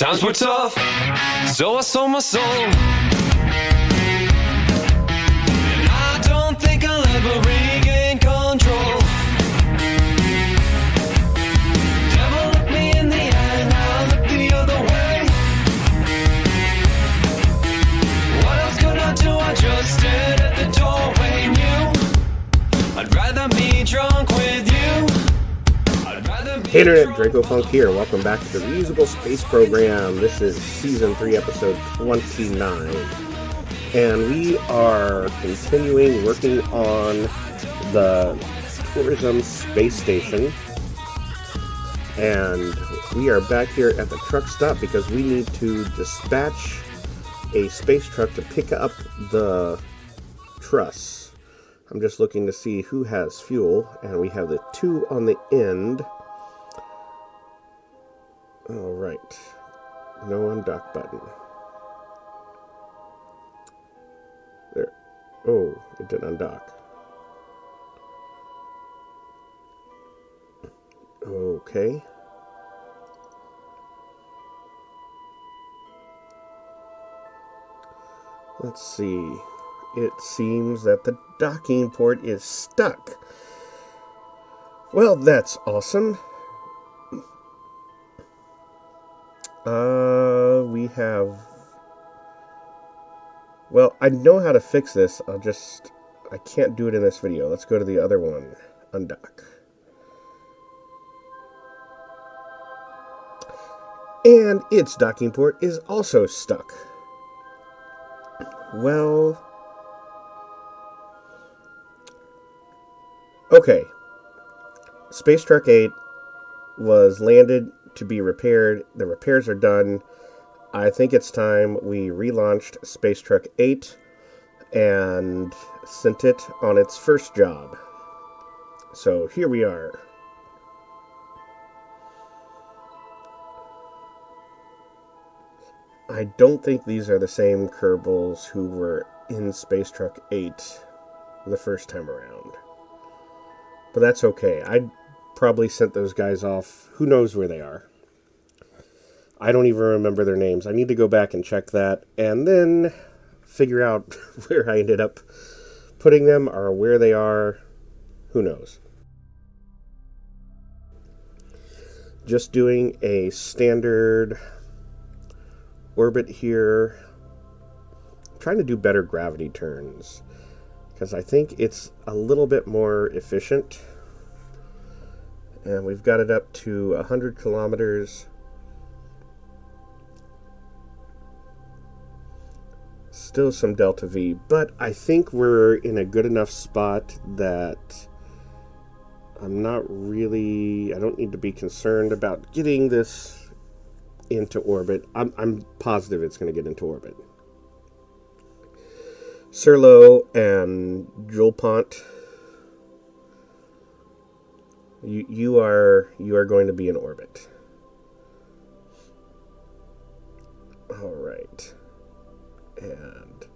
Times were tough, so I sold my soul. And I don't think I'll ever regain control. Devil looked me in the eye and I looked the other way. What else could I do? I just stared at the doorway, knew I'd rather be drunk with you. Hey Internet, Dracofunk here. Welcome back to the Reusable Space Program. This is Season 3, Episode 29. And we are continuing working on the tourism space station. And we are back here at the truck stop because we need to dispatch a space truck to pick up the truss. I'm just looking to see who has fuel, and we have the 2 on the end. All right, no undock button. There. Oh, it didn't undock. Okay. Let's see. It seems that the docking port is stuck. Well, that's awesome. We have... Well, I know how to fix this. I can't do it in this video. Let's go to the other one. Undock. And its docking port is also stuck. Well... Okay. Space Truck 8 was landed to be repaired. The repairs are done. I think it's time we relaunched Space Truck 8 and sent it on its first job. So here we are. I don't think these are the same Kerbals who were in Space Truck 8 the first time around. But that's okay. I probably sent those guys off. Who knows where they are? I don't even remember their names. I need to go back and check that and then figure out where I ended up putting them or where they are. Who knows? Just doing a standard orbit here. I'm trying to do better gravity turns because I think it's a little bit more efficient. And we've got it up to 100 kilometers. Still some delta V, but I think we're in a good enough spot that I don't need to be concerned about getting this into orbit. I'm positive it's going to get into orbit. Serlo and Julpont, you are going to be in orbit. All right. And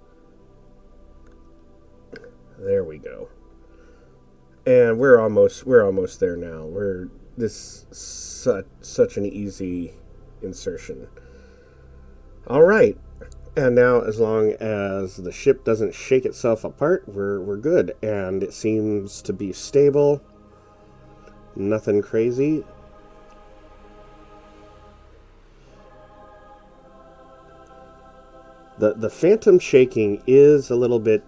there we go. And we're almost there now. This such an easy insertion. All right. And now, as long as the ship doesn't shake itself apart, we're good. And it seems to be stable. Nothing crazy. The phantom shaking is a little bit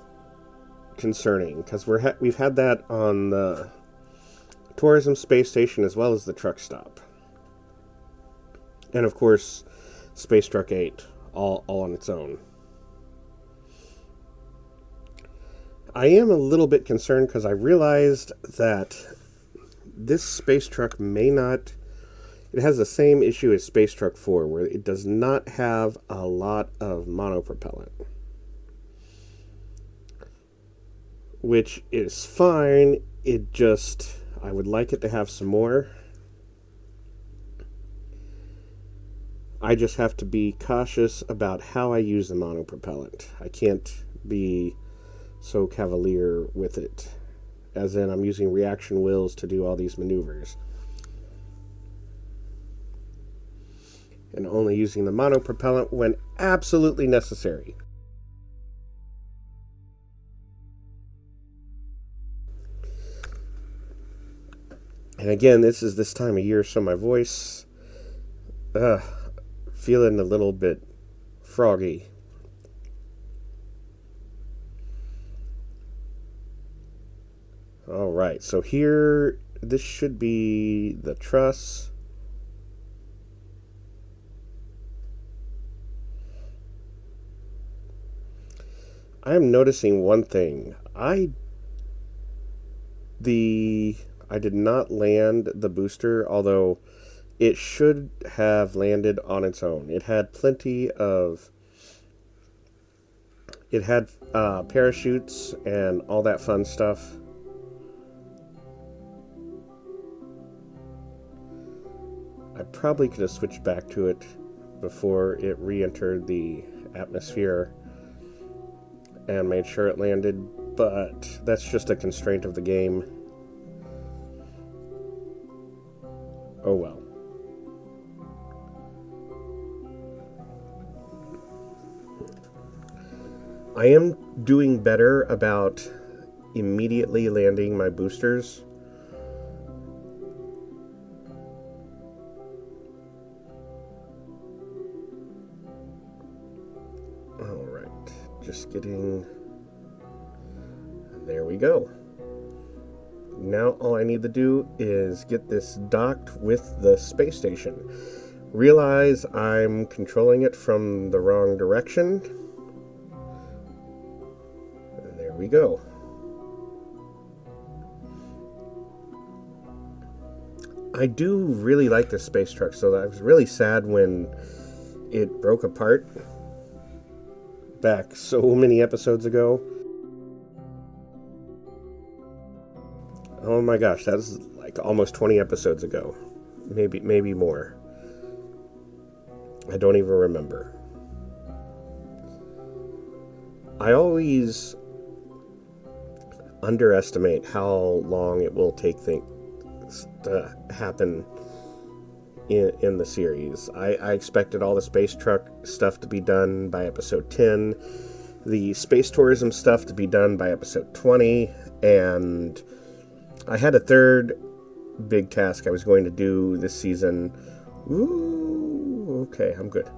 concerning because we've had that on the tourism space station as well as the truck stop, and of course Space Truck 8 all on its own. I am a little bit concerned because I realized that this space truck may not... It has the same issue as Space Truck 4, where it does not have a lot of monopropellant. Which is fine, I would like it to have some more. I just have to be cautious about how I use the monopropellant. I can't be so cavalier with it. As in, I'm using reaction wheels to do all these maneuvers. and only using the monopropellant when absolutely necessary. And again, this is this time of year, so my voice, feeling a little bit froggy. All right, so here, this should be the truss. I'm noticing one thing. I did not land the booster, although it should have landed on its own. It had parachutes and all that fun stuff. I probably could have switched back to it before it re-entered the atmosphere and made sure it landed, but that's just a constraint of the game. Oh well. I am doing better about immediately landing my boosters. Alright, just getting... There we go. Now all I need to do is get this docked with the space station. Realize I'm controlling it from the wrong direction. And there we go. I do really like this space truck, so I was really sad when it broke apart back so many episodes ago. Oh my gosh, that was like almost 20 episodes ago. Maybe more. I don't even remember. I always underestimate how long it will take things to happen in the series. I expected all the space truck stuff to be done by episode 10, the space tourism stuff to be done by episode 20, and I had a third big task I was going to do this season. Ooh, okay, I'm good.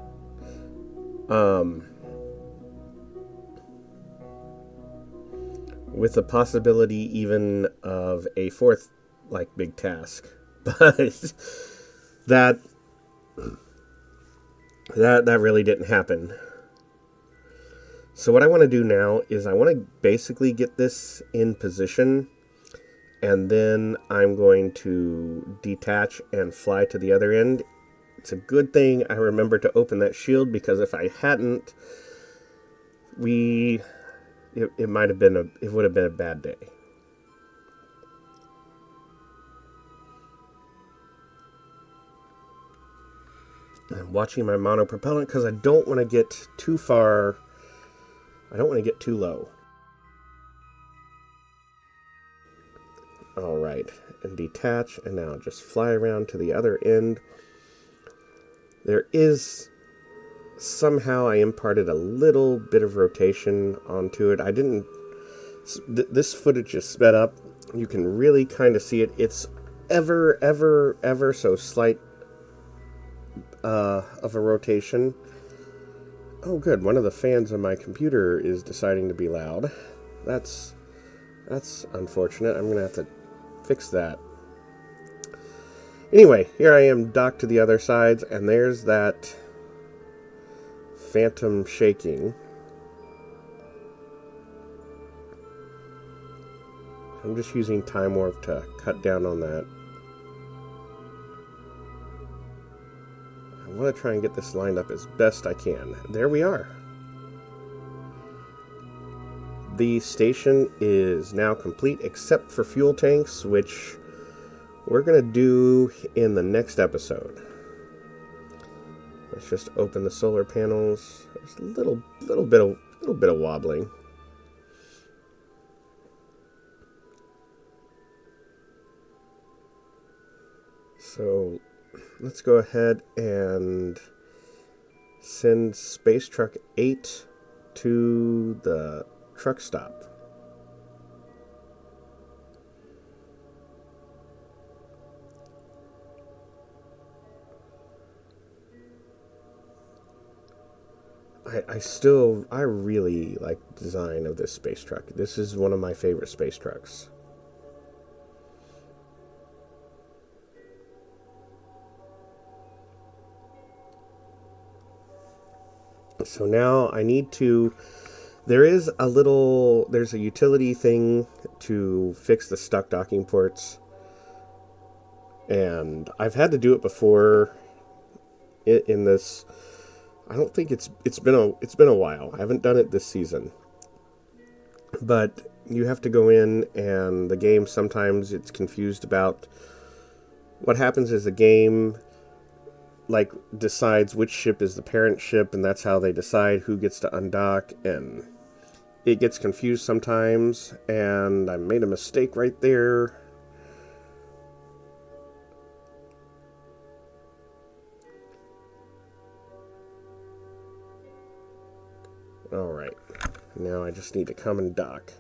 With the possibility even of a fourth, like, big task. But that really didn't happen. So what I want to do now is I want to basically get this in position, and then I'm going to detach and fly to the other end. It's a good thing I remember to open that shield, because if I hadn't, it would have been a bad day. I'm watching my monopropellant because I don't want to get too far. I don't want to get too low. Alright, and detach, and now just fly around to the other end. There is... Somehow I imparted a little bit of rotation onto it. I didn't... This footage is sped up. You can really kind of see it. It's ever so slight of a rotation. Oh good, one of the fans on my computer is deciding to be loud. That's unfortunate. I'm going to have to fix that. Anyway, here I am docked to the other sides, and there's that phantom shaking. I'm just using Time Warp to cut down on that. I want to try and get this lined up as best I can. There we are. The station is now complete except for fuel tanks, which we're going to do in the next episode. Let's just open the solar panels. There's a little bit of wobbling. So let's go ahead and send Space Truck 8 to the truck stop. I really like the design of this space truck. This is one of my favorite space trucks. So now I need to, there's a utility thing to fix the stuck docking ports. And I've had to do it before in this. I don't think it's been a while. I haven't done it this season. But you have to go in, and the game sometimes it's confused about what happens is the game like decides which ship is the parent ship, and that's how they decide who gets to undock, and it gets confused sometimes, and I made a mistake right there. Alright, now I just need to come and dock.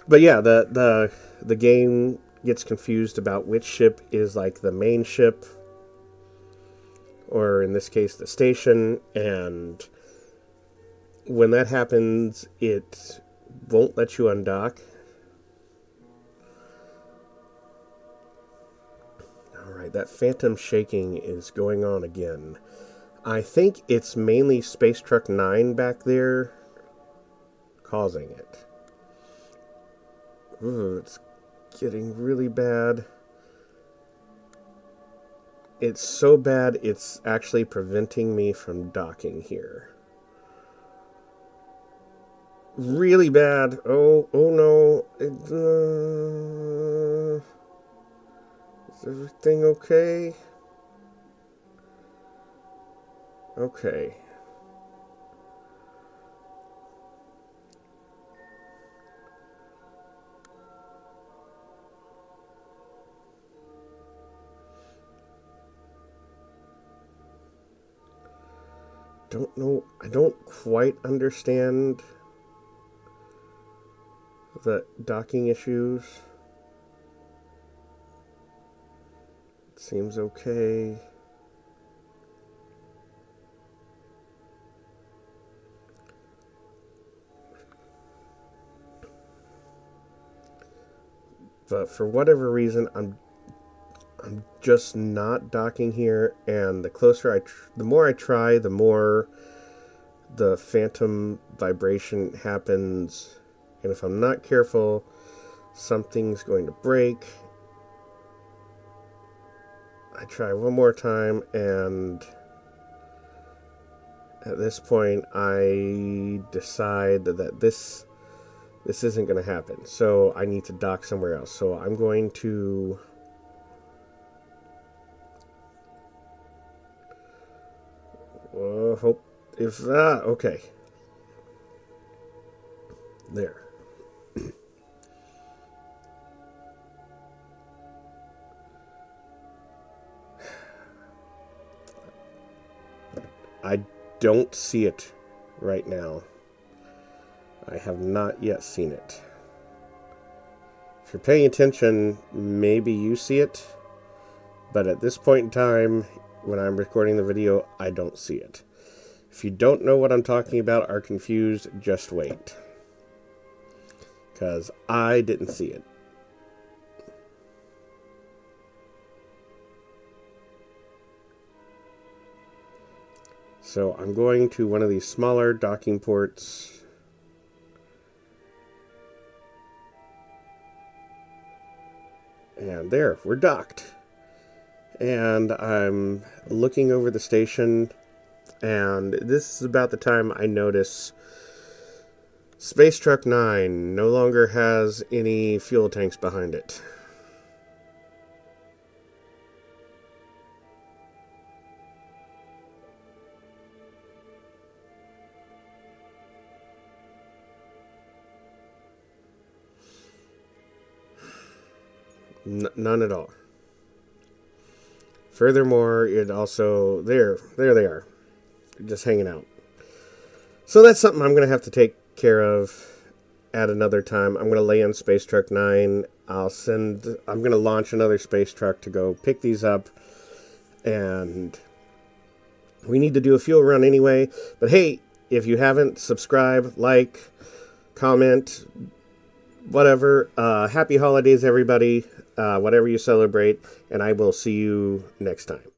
But yeah, the game gets confused about which ship is like the main ship, or in this case the station, and when that happens it won't let you undock. Alright, that phantom shaking is going on again. I think it's mainly Space Truck 9 back there causing it. Ooh, it's getting really bad. It's so bad it's actually preventing me from docking here. Really bad. Oh no. Is everything okay? Okay. Don't know. I don't quite understand the docking issues. It seems okay. But for whatever reason, I'm just not docking here, and the more I try, the more the phantom vibration happens, and if I'm not careful, something's going to break. I try one more time, and at this point, I decide that this isn't going to happen. So I need to dock somewhere else. So I'm going to hope if okay. There. I don't see it right now. I have not yet seen it. If you're paying attention, maybe you see it. But at this point in time, when I'm recording the video, I don't see it. If you don't know what I'm talking about, are confused, just wait. Because I didn't see it. So I'm going to one of these smaller docking ports. And there, we're docked. And I'm looking over the station, and this is about the time I notice Space Truck 9 no longer has any fuel tanks behind it. None at all. Furthermore, it also there they are. just hanging out. So that's something I'm going to have to take care of at another time. I'm going to lay in Space Truck 9. I'm going to launch another space truck to go pick these up. And we need to do a fuel run anyway. But hey, if you haven't, subscribe, like, comment, whatever. Happy holidays, everybody. Whatever you celebrate. And I will see you next time.